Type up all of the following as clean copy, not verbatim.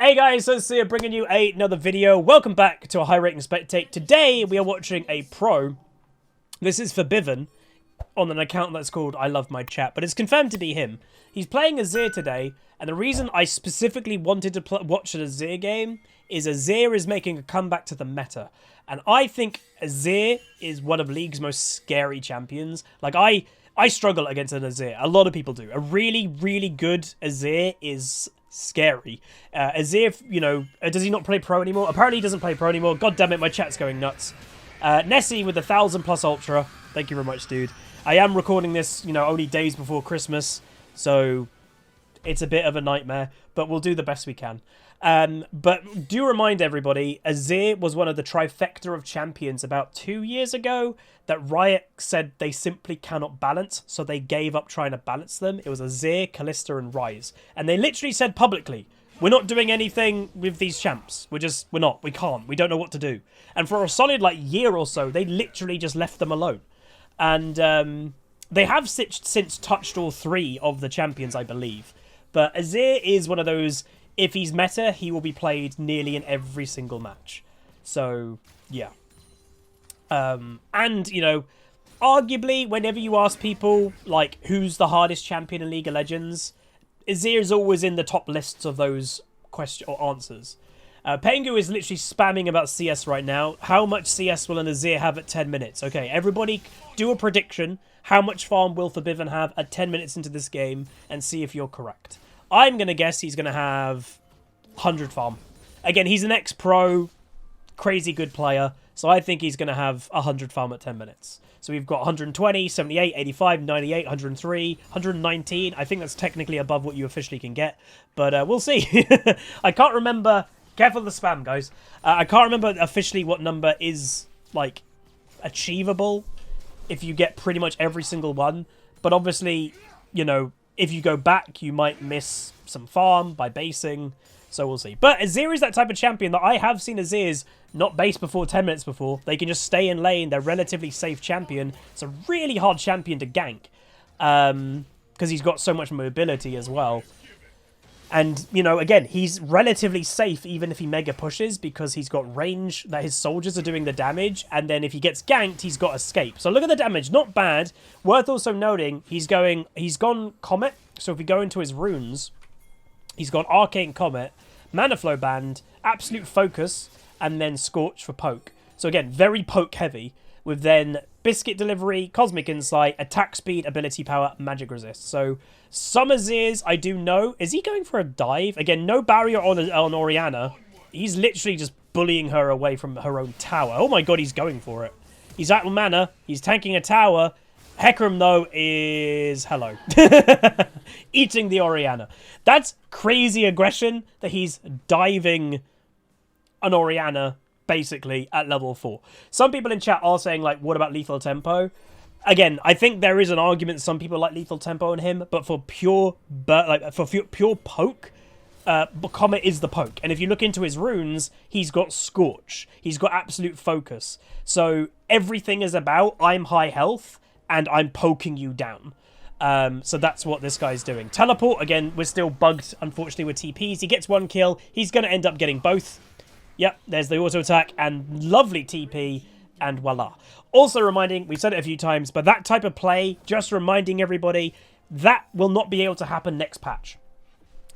Hey guys, so Azir bringing you another video. Welcome back to a high rating spectate. Today we are watching a pro. This is for Biven on an account that's called I Love My Chat, but it's confirmed to be him. He's playing Azir today, and the reason I specifically wanted to watch an Azir game is Azir is making a comeback to the meta. And I think Azir is one of League's most scary champions. Like, I struggle against an Azir. A lot of people do. A really, really good Azir is scary. Azir, you know, does he not play pro anymore? Apparently he doesn't play pro anymore. God damn it, my chat's going nuts. Nessie with 1,000+ ultra. Thank you very much, dude. I am recording this, you know, only days before Christmas, so it's a bit of a nightmare, but we'll do the best we can. But do remind everybody, Azir was one of the trifecta of champions about 2 years ago that Riot said they simply cannot balance, so they gave up trying to balance them. It was Azir, Kalista, and Ryze. And they literally said publicly, we're not doing anything with these champs. We can't. We don't know what to do. And for a solid, year or so, they literally just left them alone. And they have since touched all three of the champions, I believe. But Azir is one of those, if he's meta, he will be played nearly in every single match. So, yeah. And, you know, arguably, whenever you ask people, who's the hardest champion in League of Legends, Azir is always in the top lists of those questions or answers. Pengu is literally spamming about CS right now. How much CS will an Azir have at 10 minutes? Okay, everybody do a prediction. How much farm will Forbiven have at 10 minutes into this game, and see if you're correct. I'm going to guess he's going to have 100 farm. Again, he's an ex-pro, crazy good player, so I think he's going to have 100 farm at 10 minutes. So we've got 120, 78, 85, 98, 103, 119. I think that's technically above what you officially can get, but we'll see. I can't remember. Careful of the spam, guys. I can't remember officially what number is, achievable if you get pretty much every single one. But obviously, you know, if you go back, you might miss some farm by basing. So we'll see. But Azir is that type of champion that I have seen Azirs not base before 10 minutes before. They can just stay in lane. They're relatively safe champion. It's a really hard champion to gank. Because he's got so much mobility as well. And, you know, again, he's relatively safe even if he mega pushes because he's got range that his soldiers are doing the damage. And then if he gets ganked, he's got escape. So look at the damage. Not bad. Worth also noting, he's gone Comet. So if we go into his runes, he's got Arcane Comet, Mana Flow Band, Absolute Focus, and then Scorch for poke. So again, very poke heavy, with then Biscuit Delivery, Cosmic Insight, Attack Speed, Ability Power, Magic Resist. So some Azirs I do know. Is he going for a dive? Again, no barrier on Orianna. He's literally just bullying her away from her own tower. Oh my god, he's going for it. He's at mana. He's tanking a tower. Hecarim, though, is... hello. Eating the Orianna. That's crazy aggression that he's diving an Orianna, basically, at level 4. Some people in chat are saying, what about Lethal Tempo? Again, I think there is an argument some people like Lethal Tempo in him, but for pure poke, Comet is the poke. And if you look into his runes, he's got Scorch. He's got Absolute Focus. So everything is about, I'm high health, and I'm poking you down. So that's what this guy's doing. Teleport, again, we're still bugged, unfortunately, with TPs. He gets 1 kill. He's going to end up getting both. Yep, there's the auto attack and lovely TP, and voila. Also reminding, we've said it a few times, but that type of play, just reminding everybody, that will not be able to happen next patch.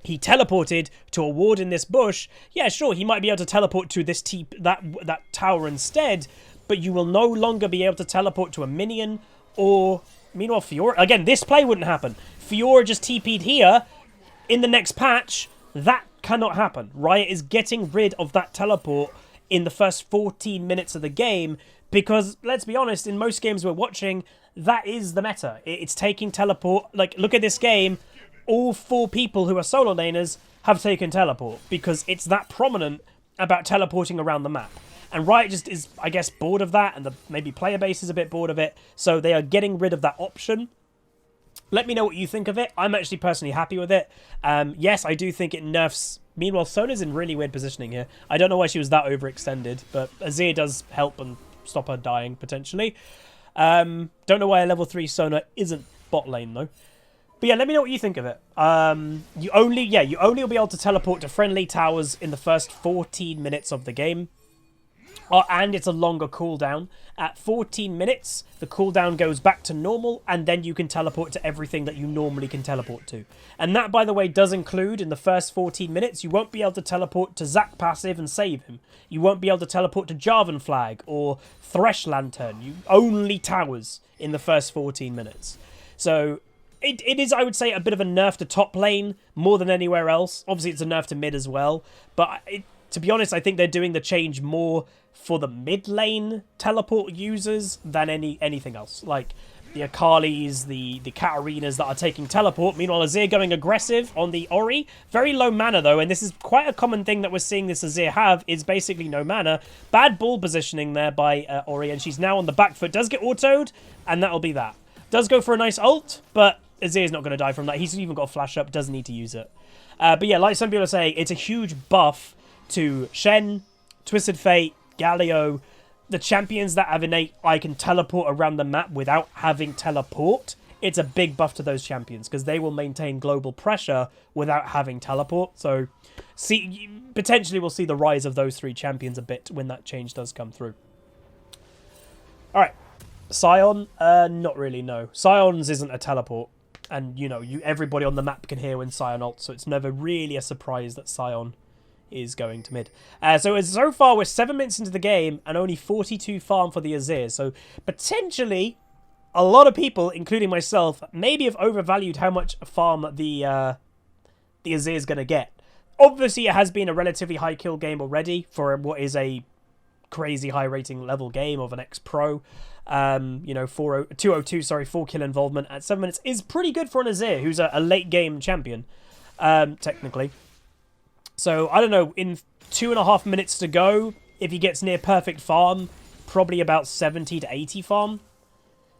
He teleported to a ward in this bush. Yeah, sure, he might be able to teleport to this that tower instead, but you will no longer be able to teleport to a minion. Or, meanwhile, Fiora... again, this play wouldn't happen. Fiora just TP'd here. In the next patch, that cannot happen. Riot is getting rid of that teleport in the first 14 minutes of the game because, let's be honest, in most games we're watching, that is the meta. It's taking teleport... look at this game. All 4 people who are solo laners have taken teleport because it's that prominent about teleporting around the map. And Riot just is, I guess, bored of that, and maybe player base is a bit bored of it, so they are getting rid of that option. Let me know what you think of it. I'm actually personally happy with it. Yes, I do think it nerfs... Meanwhile, Sona's in really weird positioning here. I don't know why she was that overextended, but Azir does help and stop her dying, potentially. Don't know why a level 3 Sona isn't bot lane, though. But yeah, let me know what you think of it. You only will be able to teleport to friendly towers in the first 14 minutes of the game. And it's a longer cooldown. At 14 minutes, the cooldown goes back to normal, and then you can teleport to everything that you normally can teleport to. And that, by the way, does include, in the first 14 minutes, you won't be able to teleport to Zac passive and save him. You won't be able to teleport to Jarvan Flag or Thresh Lantern. You only towers in the first 14 minutes. So it is, I would say, a bit of a nerf to top lane more than anywhere else. Obviously, it's a nerf to mid as well. But to be honest, I think they're doing the change more for the mid lane teleport users than anything else. Like the Akalis, the Katarinas that are taking teleport. Meanwhile, Azir going aggressive on the Ori. Very low mana though, and this is quite a common thing that we're seeing this Azir have, is basically no mana. Bad ball positioning there by Ori, and she's now on the back foot. Does get autoed, and that'll be that. Does go for a nice ult, but Azir's not going to die from that. He's even got a flash up, doesn't need to use it. But yeah, like some people are saying, it's a huge buff to Shen, Twisted Fate, Galio, the champions that have innate I can teleport around the map without having teleport. It's a big buff to those champions because they will maintain global pressure without having teleport. So potentially we'll see the rise of those three champions a bit when that change does come through. Alright, Sion, not really, no. Sion's isn't a teleport. And, everybody on the map can hear when Sion ults, so it's never really a surprise that Sion is going to mid. So far, we're 7 minutes into the game and only 42 farm for the Azir. So potentially, a lot of people, including myself, maybe have overvalued how much farm the Azir is going to get. Obviously, it has been a relatively high kill game already for what is a crazy high rating level game of an ex-pro. 202, 4 kill involvement at 7 minutes is pretty good for an Azir, who's a late game champion, technically. So, I don't know, in 2.5 minutes to go, if he gets near perfect farm, probably about 70 to 80 farm.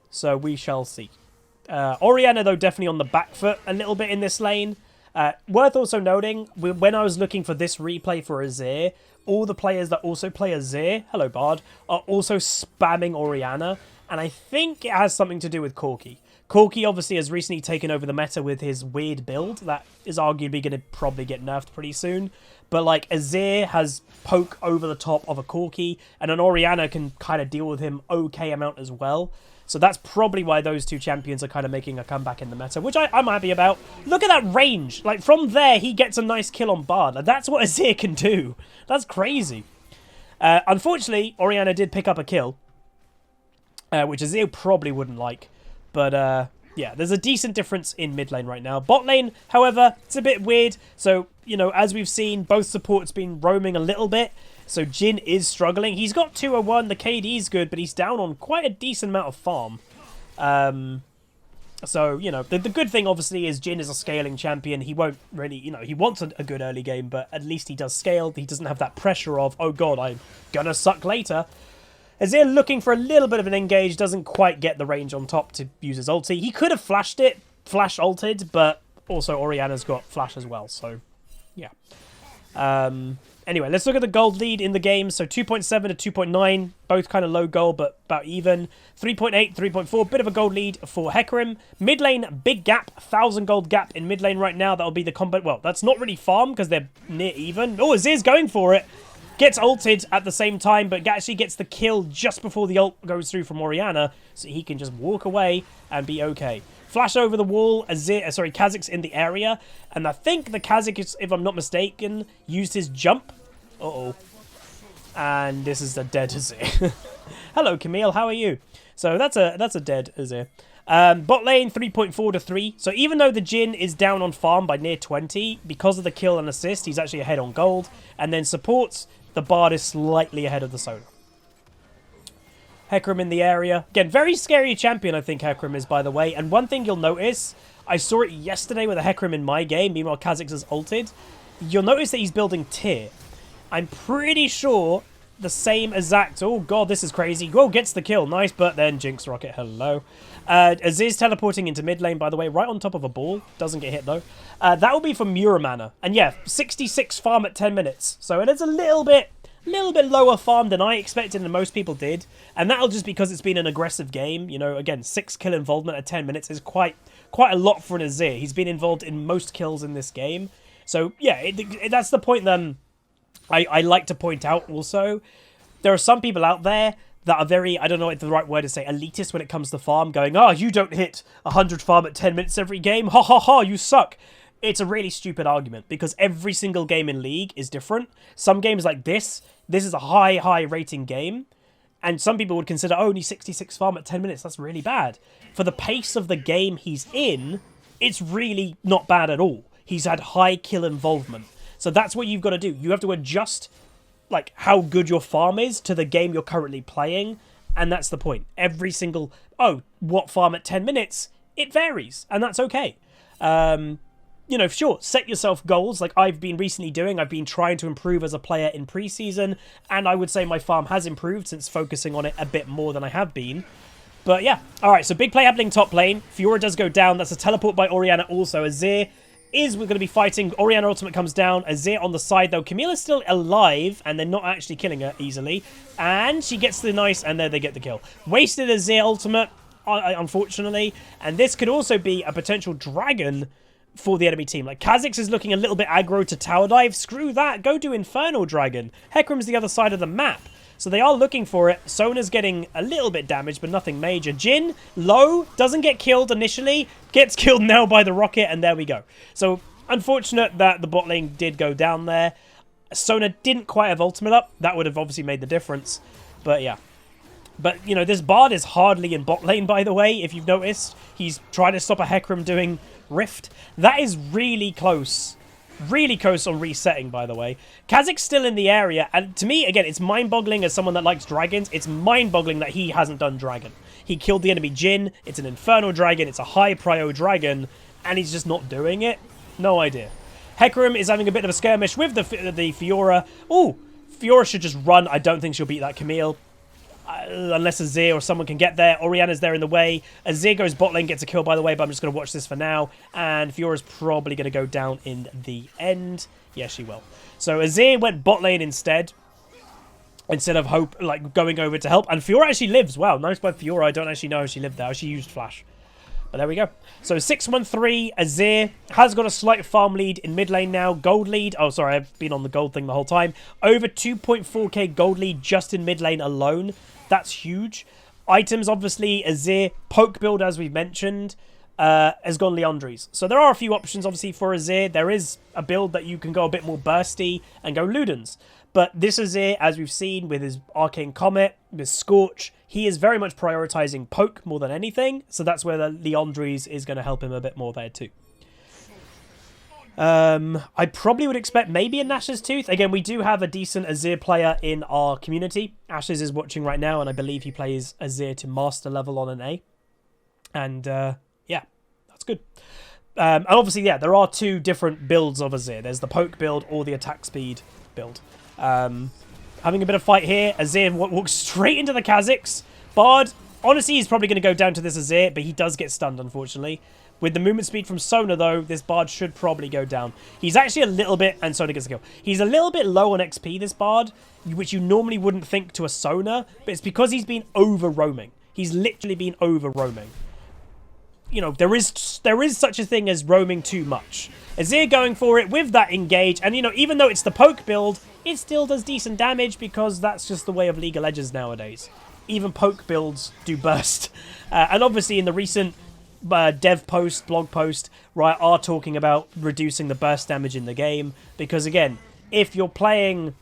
So, we shall see. Orianna, though, definitely on the back foot a little bit in this lane. Worth also noting, when I was looking for this replay for Azir, all the players that also play Azir, hello Bard, are also spamming Orianna, and I think it has something to do with Corki. Corki obviously has recently taken over the meta with his weird build that is arguably going to probably get nerfed pretty soon, but like Azir has poke over the top of a Corki, and an Orianna can kind of deal with him okay amount as well. So that's probably why those two champions are kind of making a comeback in the meta, which I'm happy about. Look at that range. Like, from there, he gets a nice kill on Bard. Like, that's what Azir can do. That's crazy. Unfortunately, Orianna did pick up a kill, which Azir probably wouldn't like. But, yeah, there's a decent difference in mid lane right now. Bot lane, however, it's a bit weird. So, as we've seen, both supports been roaming a little bit. So Jhin is struggling. He's got 201. The KD's good, but he's down on quite a decent amount of farm. So, the good thing, obviously, is Jhin is a scaling champion. He won't really, he wants a good early game, but at least he does scale. He doesn't have that pressure of, oh god, I'm gonna suck later. Azir looking for a little bit of an engage, doesn't quite get the range on top to use his ulti. He could have flashed it, flash ulted, but also Orianna's got flash as well, so, yeah. Anyway, let's look at the gold lead in the game. So 2.7 to 2.9, both kind of low gold, but about even. 3.8, 3.4, bit of a gold lead for Hecarim. Mid lane, big gap, 1,000 gold gap in mid lane right now. That'll be the combat. Well, that's not really farm because they're near even. Oh, Azir's going for it. Gets ulted at the same time, but actually gets the kill just before the ult goes through from Orianna, so he can just walk away and be okay. Flash over the wall, Kha'Zix's in the area, and I think the Kha'Zix, if I'm not mistaken, used his jump. Uh-oh. And this is a dead Azir. Hello, Camille, how are you? So that's a dead Azir. Bot lane, 3.4 to 3. So even though the Jhin is down on farm by near 20, because of the kill and assist, he's actually ahead on gold. And then supports, the Bard is slightly ahead of the Solar. Hecarim in the area. Again, very scary champion, I think Hecarim is, by the way. And one thing you'll notice, I saw it yesterday with a Hecarim in my game, meanwhile Kha'Zix is ulted. You'll notice that he's building tier. I'm pretty sure the same exact... Oh, God, this is crazy. Oh, gets the kill. Nice, but then Jinx Rocket. Hello. Azir's teleporting into mid lane, by the way, right on top of a ball. Doesn't get hit, though. That will be for Muramana. And yeah, 66 farm at 10 minutes. So it is a little bit lower farm than I expected and most people did. And that'll just because it's been an aggressive game. Again, 6 kill involvement at 10 minutes is quite quite a lot for an Azir. He's been involved in most kills in this game. So, yeah, that's the point that I like to point out also. There are some people out there that are very, I don't know what the right word to say, elitist when it comes to farm, going, oh, you don't hit 100 farm at 10 minutes every game. Ha ha ha, you suck. It's a really stupid argument because every single game in League is different. Some games like this is a high rating game. And some people would consider, oh, only 66 farm at 10 minutes. That's really bad. For the pace of the game he's in, it's really not bad at all. He's had high kill involvement. So that's what you've got to do. You have to adjust like how good your farm is to the game you're currently playing. And that's the point. Every single, oh, what farm at 10 minutes? It varies. And that's okay. You know, sure, set yourself goals like I've been recently doing. I've been trying to improve as a player in preseason, and I would say my farm has improved since focusing on it a bit more than I have been. But yeah, alright, so big play happening top lane. Fiora does go down. That's a teleport by Orianna also. Azir is we're going to be fighting. Orianna ultimate comes down. Azir on the side though. Camilla's still alive, and they're not actually killing her easily. And she gets the nice, and there they get the kill. Wasted Azir ultimate, unfortunately. And this could also be a potential dragon for the enemy team. Like, Kha'Zix is looking a little bit aggro to tower dive. Screw that. Go do Infernal Dragon. Hecarim's the other side of the map. So they are looking for it. Sona's getting a little bit damaged, but nothing major. Jhin, low, doesn't get killed initially. Gets killed now by the rocket, and there we go. So, unfortunate that the bot lane did go down there. Sona didn't quite have ultimate up. That would have obviously made the difference. But, yeah. But, you know, this Bard is hardly in bot lane, by the way, if you've noticed. He's trying to stop a Hecarim doing Rift. That is really close. Really close on resetting, by the way. Kha'Zix's still in the area, and to me, again, it's mind-boggling as someone that likes dragons. It's mind-boggling that he hasn't done dragon. He killed the enemy Jhin. It's an Infernal Dragon. It's a high-prio dragon, and he's just not doing it. No idea. Hecarim is having a bit of a skirmish with the Fiora. Oh, Fiora should just run. I don't think she'll beat that Camille. Unless Azir or someone can get there. Orianna's there in the way. Azir goes bot lane, gets a kill, by the way, but I'm just going to watch this for now. And Fiora's probably going to go down in the end. Yeah, she will. So Azir went bot lane instead of going over to help. And Fiora actually lives. Wow, nice by Fiora. I don't actually know if she lived there. She used Flash. But there we go. So 6-1-3, Azir has got a slight farm lead in mid lane now. Gold lead. Oh, sorry, I've been on the gold thing the whole time. Over 2.4k gold lead just in mid lane alone. That's huge. Items, obviously, Azir. Poke build, as we've mentioned, has gone Liandry's. So there are a few options, obviously, for Azir. There is a build that you can go a bit more bursty and go Ludens. But this Azir, as we've seen with his Arcane Comet, with Scorch, he is very much prioritizing poke more than anything. So that's where the Liandry's is going to help him a bit more there too. I probably would expect maybe a Nash's Tooth. Again, we do have a decent Azir player in our community. Ashes is watching right now, and I believe he plays Azir to master level on an A. And yeah, that's good. And obviously, yeah, there are two different builds of Azir. There's the poke build or the attack speed build. Having a bit of fight here. Azir walks straight into the Kha'Zix. Bard, honestly, he's probably going to go down to this Azir, but he does get stunned, unfortunately. With the movement speed from Sona, though, this Bard should probably go down. He's actually a little bit... And Sona gets the kill. He's a little bit low on XP, this Bard, which you normally wouldn't think to a Sona, but it's because he's been over-roaming. He's literally been over-roaming. You know, there is such a thing as roaming too much. Azir going for it with that engage, and, you know, even though it's the poke build, it still does decent damage because that's just the way of League of Legends nowadays. Even poke builds do burst. And obviously in the recent... dev post, blog post, right, are talking about reducing the burst damage in the game. Because, again, if you're playing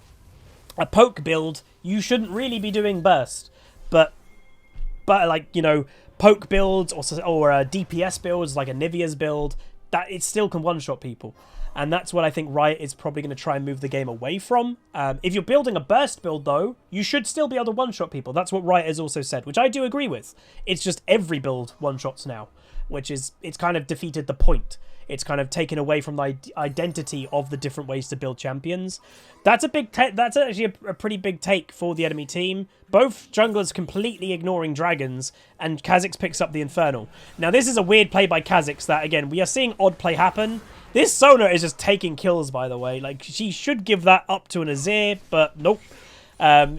a poke build, you shouldn't really be doing burst. But like, you know, poke builds or DPS builds, like a Nivea's build, that it still can one-shot people. And that's what I think Riot is probably going to try and move the game away from. If you're building a burst build, though, you should still be able to one-shot people. That's what Riot has also said, which I do agree with. It's just every build one-shots now. It's kind of defeated the point. It's kind of taken away from the identity of the different ways to build champions. That's that's actually a pretty big take for the enemy team. Both junglers completely ignoring dragons, and Kha'Zix picks up the Infernal. Now, this is a weird play by Kha'Zix that, again, we are seeing odd play happen. This Sona is just taking kills, by the way. Like, she should give that up to an Azir, but nope.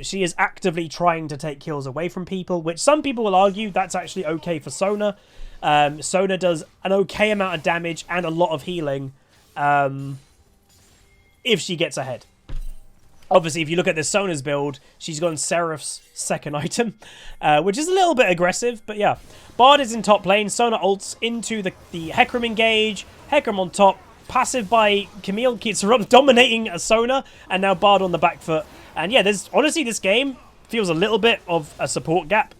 She is actively trying to take kills away from people, which some people will argue that's actually okay for Sona. Sona does an okay amount of damage and a lot of healing if she gets ahead. Obviously, if you look at the Sona's build, she's gone Seraph's second item, which is a little bit aggressive, but yeah. Bard is in top lane. Sona ults into the Hecarim engage. Hecarim on top. Passive by Camille keeps dominating a Sona, and now Bard on the back foot. And yeah, honestly, this game feels a little bit of a support gap.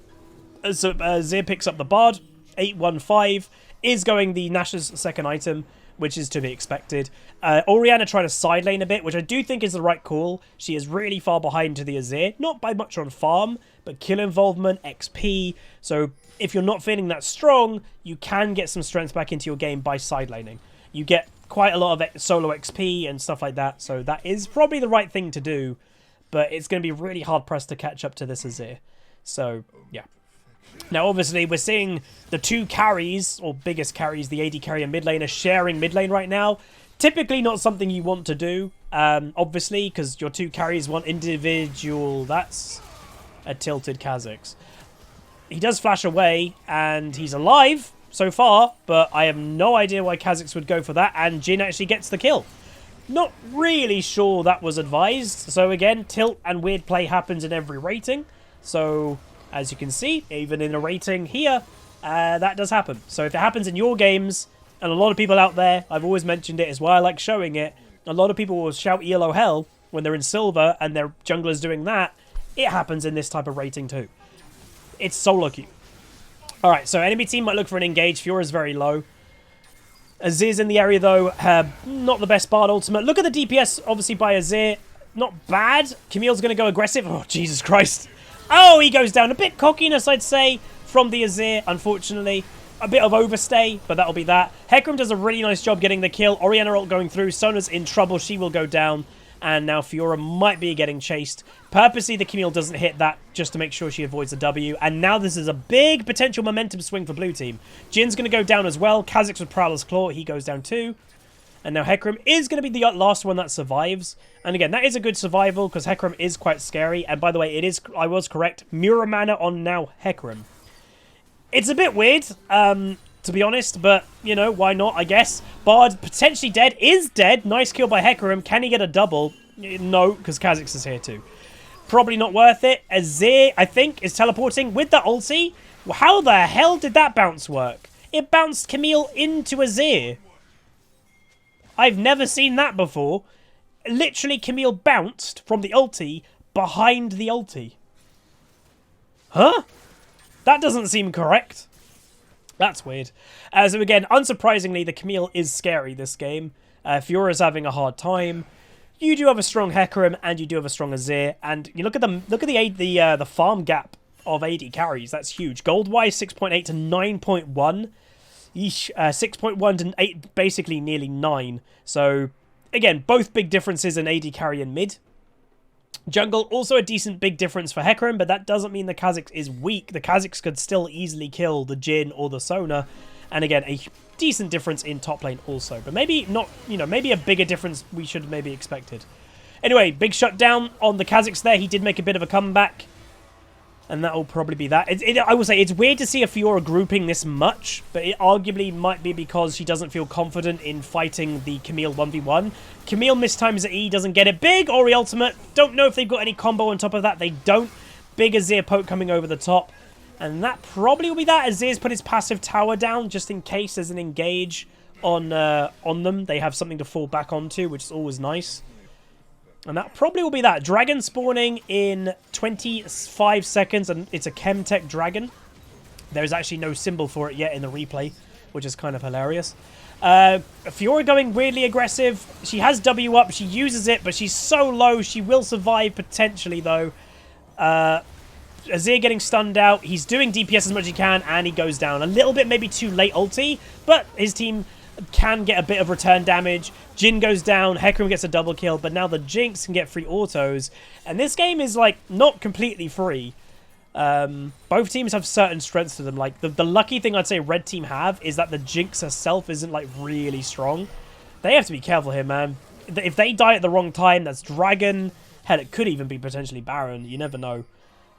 So Azir picks up the Bard. 8-1-5 is going the Nash's second item, which is to be expected. Orianna tried to side lane a bit, which I do think is the right call. She is really far behind to the Azir. Not by much on farm, but kill involvement, XP. So if you're not feeling that strong, you can get some strength back into your game by side laning. You get quite a lot of solo XP and stuff like that. So that is probably the right thing to do. But it's going to be really hard pressed to catch up to this Azir. So, yeah. Now, obviously, we're seeing the two carries, or biggest carries, the AD carry and mid lane, are sharing mid lane right now. Typically not something you want to do, obviously, because your two carries want individual... That's a tilted Kha'Zix. He does flash away, and he's alive so far, but I have no idea why Kha'Zix would go for that, and Jhin actually gets the kill. Not really sure that was advised. So again, tilt and weird play happens in every rating. So... as you can see, even in a rating here, that does happen. So if it happens in your games, and a lot of people out there, I've always mentioned it, is why I like showing it, a lot of people will shout ELO hell when they're in silver and their jungler's doing that. It happens in this type of rating too. It's solo queue. Alright, so enemy team might look for an engage. Fiora's very low. Azir's in the area though, not the best Bard ultimate. Look at the DPS, obviously, by Azir. Not bad. Camille's going to go aggressive. Oh, Jesus Christ. Oh, he goes down. A bit cockiness, I'd say, from the Azir, unfortunately. A bit of overstay, but that'll be that. Hecarim does a really nice job getting the kill. Orianna ult going through. Sona's in trouble. She will go down. And now Fiora might be getting chased. Purposely, the Camille doesn't hit that just to make sure she avoids the W. And now this is a big potential momentum swing for blue team. Jin's going to go down as well. Kha'Zix with Prowler's Claw. He goes down too. And now Hecarim is going to be the last one that survives. And again, that is a good survival because Hecarim is quite scary. And by the way, I was correct. Mirror mana on now Hecarim. It's a bit weird, to be honest, but, you know, why not, I guess. Bard potentially dead, is dead. Nice kill by Hecarim. Can he get a double? No, because Kha'Zix is here too. Probably not worth it. Azir, I think, is teleporting with the ulti. How the hell did that bounce work? It bounced Camille into Azir. I've never seen that before. Literally, Camille bounced from the ulti behind the ulti. Huh? That doesn't seem correct. That's weird. So again, unsurprisingly, the Camille is scary this game. Fiora's having a hard time. You do have a strong Hecarim, and you do have a strong Azir. And you look at the farm gap of AD carries. That's huge. Gold-wise, 6.8 to 9.1. 6.1 to 8, basically nearly 9. So, again, both big differences in AD carry and mid. Jungle, also a decent big difference for Hecarim, but that doesn't mean the Kha'Zix is weak. The Kha'Zix could still easily kill the Jhin or the Sona. And again, a decent difference in top lane also. But maybe not, you know, maybe a bigger difference we should maybe expected. Anyway, big shutdown on the Kha'Zix there. He did make a bit of a comeback. And that will probably be that. I will say, it's weird to see a Fiora grouping this much, but it arguably might be because she doesn't feel confident in fighting the Camille 1v1. Camille mistimes the E, doesn't get it. Big Ori ultimate. Don't know if they've got any combo on top of that. They don't. Big Azir poke coming over the top. And that probably will be that. Azir's put his passive tower down just in case there's an engage on them. They have something to fall back onto, which is always nice. And that probably will be that. Dragon spawning in 25 seconds, and it's a Chemtech dragon. There's actually no symbol for it yet in the replay, which is kind of hilarious. Fiora going weirdly aggressive. She has W up. She uses it, but she's so low. She will survive potentially, though. Azir getting stunned out. He's doing DPS as much as he can, and he goes down. A little bit maybe too late ulti, but his team can get a bit of return damage. Jhin goes down, Hecarim gets a double kill, but now the Jinx can get free autos. And this game is, like, not completely free. Both teams have certain strengths to them. Like, the lucky thing I'd say Red Team have is that the Jinx herself isn't, like, really strong. They have to be careful here, man. If they die at the wrong time, that's Dragon. Hell, it could even be potentially Baron. You never know.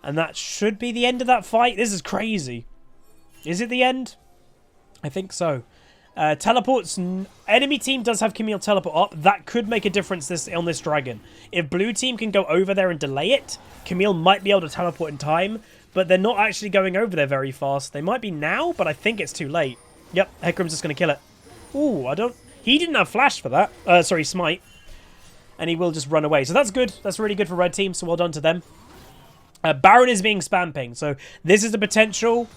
And that should be the end of that fight. This is crazy. Is it the end? I think so. Teleports. Enemy team does have Camille teleport up. That could make a difference on this dragon. If blue team can go over there and delay it, Camille might be able to teleport in time, but they're not actually going over there very fast. They might be now, but I think it's too late. Yep, Hecarim's just going to kill it. Ooh, he didn't have flash for that. Sorry, smite. And he will just run away. So that's good. That's really good for red team, so well done to them. Baron is being spam pinged, so this is the potential.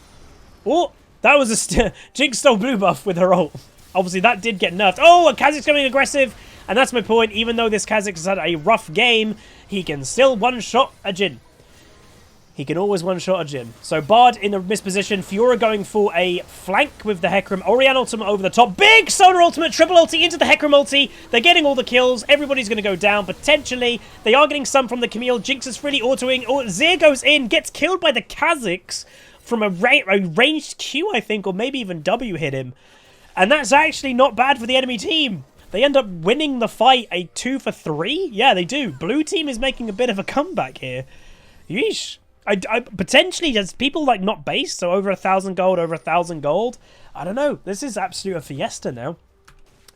Oh, that was a Jinx stole blue buff with her ult. Obviously, that did get nerfed. Oh, and Kha'Zix's coming aggressive. And that's my point. Even though this Kha'Zix has had a rough game, he can still one-shot a Jhin. He can always one-shot a Jhin. So Bard in the misposition. Fiora going for a flank with the Hecarim. Orianna ultimate over the top. Big Solar ultimate. Triple ulti into the Hecarim ulti. They're getting all the kills. Everybody's going to go down. Potentially, they are getting some from the Camille. Jinx is freely autoing. Oh, Azir goes in. Gets killed by the Kha'Zix from a ranged Q, I think. Or maybe even W hit him. And that's actually not bad for the enemy team. They end up winning the fight a 2 for 3. Yeah, they do. Blue team is making a bit of a comeback here. Yeesh. I potentially, does people like not base, so over 1,000 gold, over 1,000 gold? I don't know. This is absolute a fiesta now.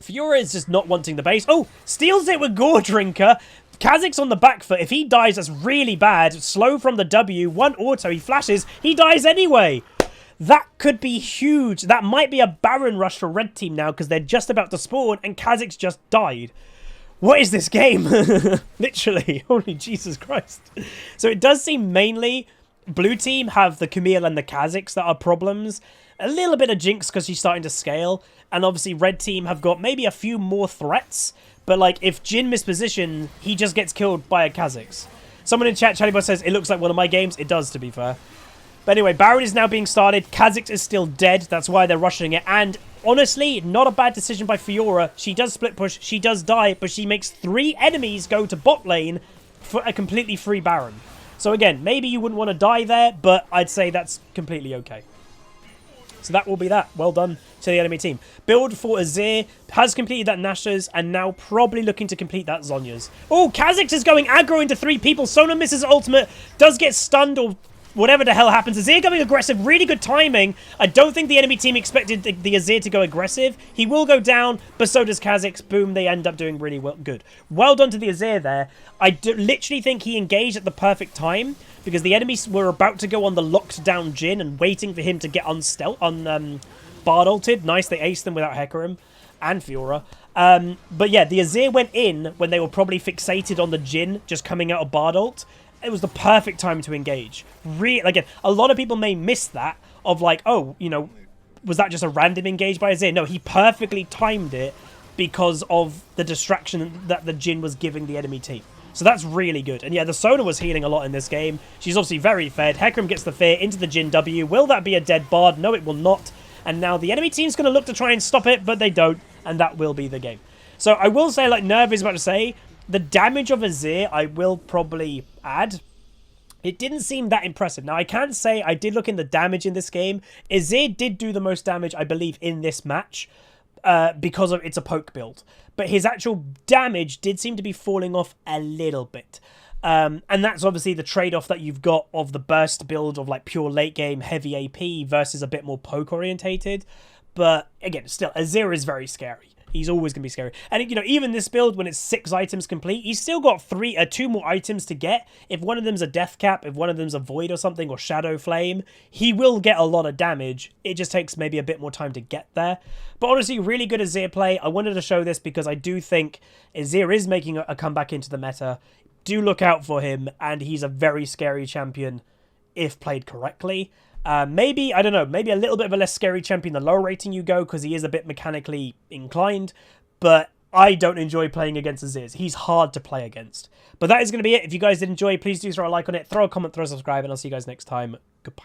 Fiora is just not wanting the base. Oh, steals it with Gore Drinker. Kha'Zix on the back foot. If he dies, that's really bad. Slow from the W. One auto, he flashes. He dies anyway. That could be huge. That might be a Baron rush for red team now because they're just about to spawn and Kha'Zix just died. What is this game? Literally. Holy Jesus Christ. So it does seem mainly blue team have the Camille and the Kha'Zix that are problems. A little bit of Jinx because she's starting to scale. And obviously red team have got maybe a few more threats. But like if Jhin misposition, he just gets killed by a Kha'Zix. Someone in chat, Chattyboy says, it looks like one of my games. It does, to be fair. But anyway, Baron is now being started. Kha'Zix is still dead. That's why they're rushing it. And honestly, not a bad decision by Fiora. She does split push. She does die. But she makes 3 enemies go to bot lane for a completely free Baron. So again, maybe you wouldn't want to die there. But I'd say that's completely okay. So that will be that. Well done to the enemy team. Build for Azir. Has completed that Nashor's. And now probably looking to complete that Zhonya's. Oh, Kha'Zix is going aggro into 3 people. Sona misses ultimate. Does get stunned or whatever the hell happens. Azir going aggressive. Really good timing. I don't think the enemy team expected the Azir to go aggressive. He will go down, but so does Kha'Zix. Boom, they end up doing really good. Well done to the Azir there. I literally think he engaged at the perfect time because the enemies were about to go on the locked down Jhin and waiting for him to get Bard ulted. Nice, they aced them without Hecarim and Fiora. But yeah, the Azir went in when they were probably fixated on the Jhin just coming out of Bard ult. It was the perfect time to engage. Again, a lot of people may miss that of like, oh, you know, was that just a random engage by Azir? No, he perfectly timed it because of the distraction that the Jhin was giving the enemy team. So that's really good. And yeah, the Sona was healing a lot in this game. She's obviously very fed. Hecarim gets the fear into the Jhin W. Will that be a dead Bard? No, it will not. And now the enemy team's going to look to try and stop it, but they don't. And that will be the game. So I will say, like Nerv is about to say, the damage of Azir, I will probably add. It didn't seem that impressive. Now, I can say I did look in the damage in this game. Azir did do the most damage, I believe, in this match because it's a poke build. But his actual damage did seem to be falling off a little bit. And that's obviously the trade-off that you've got of the burst build of like pure late game, heavy AP versus a bit more poke orientated. But again, still, Azir is very scary. He's always going to be scary. And, you know, even this build, when it's 6 items complete, he's still got 2 more items to get. If one of them's a Death Cap, if one of them's a Void or something, or Shadow Flame, he will get a lot of damage. It just takes maybe a bit more time to get there. But honestly, really good Azir play. I wanted to show this because I do think Azir is making a comeback into the meta. Do look out for him, and he's a very scary champion if played correctly. Maybe, I don't know, maybe a little bit of a less scary champion the lower rating you go because he is a bit mechanically inclined, but I don't enjoy playing against Azir. He's hard to play against. But that is going to be it. If you guys did enjoy, please do throw a like on it, throw a comment, throw a subscribe, and I'll see you guys next time. Goodbye.